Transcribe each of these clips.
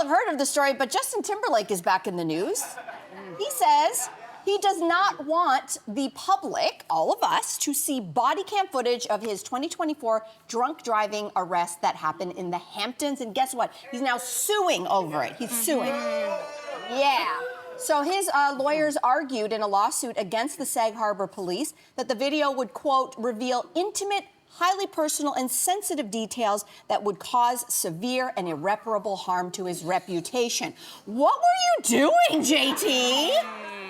have heard of the story, but Justin Timberlake is back in the news. He says he does not want the public, all of us, to see body cam footage of his 2024 drunk driving arrest that happened in the Hamptons. And guess what? He's now suing over it. He's suing. Yeah. So his lawyers argued in a lawsuit against the Sag Harbor police that the video would, quote, reveal intimate, highly personal and sensitive details that would cause severe and irreparable harm to his reputation. What were you doing, JT?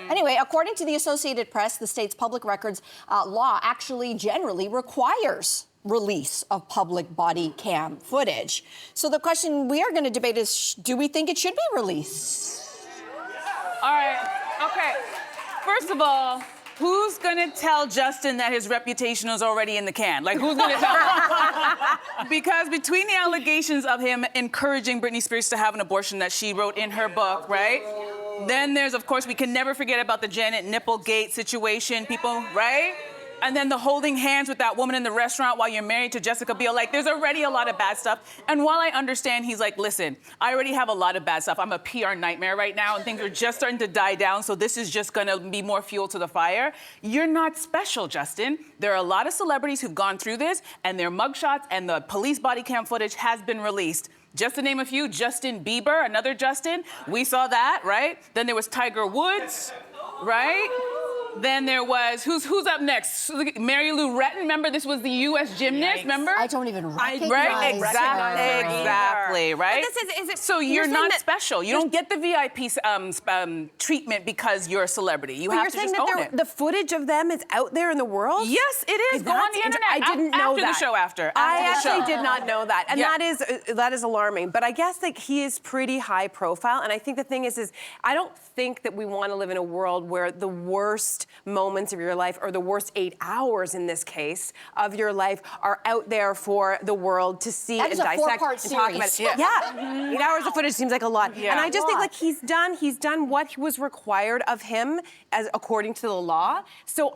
Anyway, according to the Associated Press, the state's public records law actually generally requires release of public body cam footage. So the question we are going to debate is, do we think it should be released? All right, okay. First of all, who's gonna tell Justin that his reputation is already in the can? Like, who's gonna tell him? Because between the allegations of him encouraging Britney Spears to have an abortion that she wrote in her book, right? Then there's, of course, we can never forget about the Janet Nipplegate situation, people, right? And then the holding hands with that woman in the restaurant while you're married to Jessica Biel. Like, there's already a lot of bad stuff. And while I understand he's like, listen, I already have a lot of bad stuff. I'm a PR nightmare right now, and things are just starting to die down, so this is just gonna be more fuel to the fire. You're not special, Justin. There are a lot of celebrities who've gone through this, and their mugshots and the police body cam footage has been released. Just to name a few, Justin Bieber, another Justin, we saw that, right? Then there was Tiger Woods, right? Then there was, who's up next? Mary Lou Retton, remember this was the U.S. gymnast, remember? I don't even recognize Right, exactly, right? But is it, so you're not special. You don't get the VIP treatment because you're a celebrity. You have to just own it. The footage of them is out there in the world? Yes, it is. Go on the internet. I didn't know that. After the show, after I the show. actually did not know that. And Yeah. that is alarming. But I guess like he is pretty high profile. And I think the thing is I don't think that we want to live in a world where the worst moments of your life, or the worst 8 hours in this case of your life, are out there for the world to see and dissect and talk about. Yeah. 8 hours of footage seems like a lot. Yeah. And I just think like he's done what was required of him as according to the law. So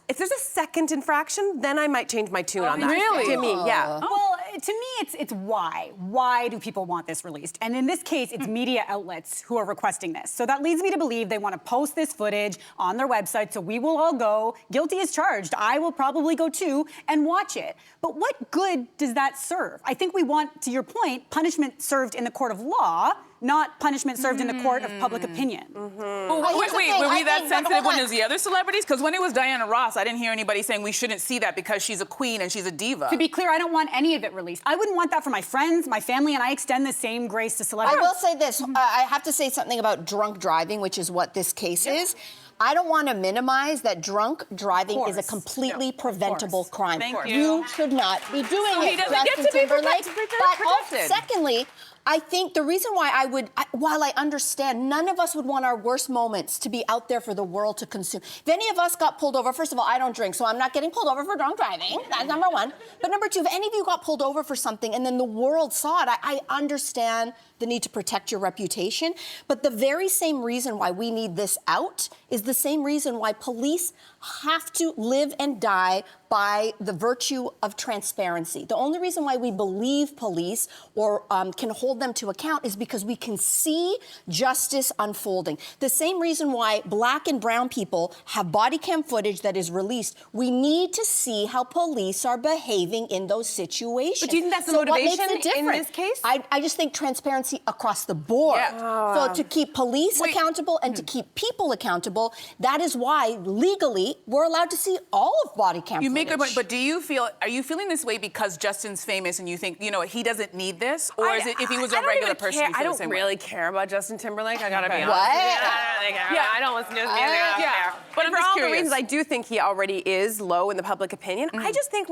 if there's a second infraction, then I might change my tune on that. Really? To me, yeah. Well, to me, it's why. Why do people want this released? And in this case, it's media outlets who are requesting this. So that leads me to believe they want to post this footage on their website, so we will all go, guilty as charged. I will probably go too, and watch it. But what good does that serve? I think we want, to your point, punishment served in the court of law, not punishment served in the court of public opinion. Well, wait, were we that sensitive when it was the other celebrities? Because when it was Diana Ross, I didn't hear anybody saying we shouldn't see that because she's a queen and she's a diva. To be clear, I don't want any of it released. I wouldn't want that for my friends, my family, and I extend the same grace to celebrities. I will say this. I have to say something about drunk driving, which is what this case is. I don't want to minimize that drunk driving is a completely preventable crime. Thank You should not be doing it, he doesn't get Justin to be Timberlake. protected. Also, secondly, I think the reason why while I understand, none of us would want our worst moments to be out there for the world to consume. If any of us got pulled over, first of all, I don't drink, so I'm not getting pulled over for drunk driving. That's number one. But number two, if any of you got pulled over for something and then the world saw it, I understand the need to protect your reputation. But the very same reason why we need this out is the same reason why police have to live and die by the virtue of transparency. The only reason why we believe police or can hold them to account is because we can see justice unfolding. The same reason why Black and brown people have body cam footage that is released. We need to see how police are behaving in those situations. But do you think that's the motivation what makes it in this case? I just think transparency across the board. Yeah. So to keep police accountable and to keep people accountable, that is why legally we're allowed to see all of body cam footage. You make a point, but are you feeling this way because Justin's famous and you think, he doesn't need this? Or is it if he was a regular person, you feel I the don't same really way? care about Justin Timberlake. I gotta be honest. What? I don't listen to his music. I don't care. But And I'm for just all curious. the reasons I do think he already is low in the public opinion. I just think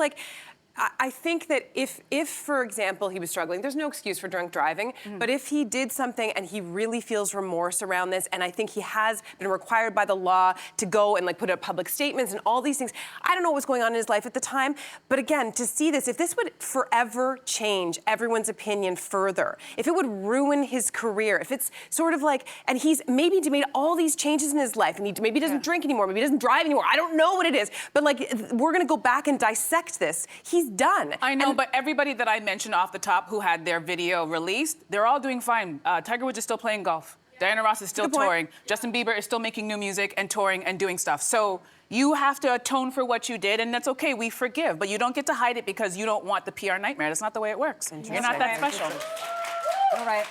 I think that if, for example, he was struggling, there's no excuse for drunk driving, but if he did something and he really feels remorse around this, and I think he has been required by the law to go and put out public statements and all these things, I don't know what was going on in his life at the time, but again, to see this, if this would forever change everyone's opinion further, if it would ruin his career, if it's sort of and he's maybe made all these changes in his life, and he maybe doesn't drink anymore, maybe he doesn't drive anymore, I don't know what it is, but we're gonna go back and dissect this. He's he's done. I know, but everybody that I mentioned off the top who had their video released, they're all doing fine. Tiger Woods is still playing golf. Diana Ross is still touring. Justin Bieber is still making new music and touring and doing stuff. So you have to atone for what you did, and that's okay. We forgive, but you don't get to hide it because you don't want the PR nightmare. That's not the way it works. You're not that special. All right.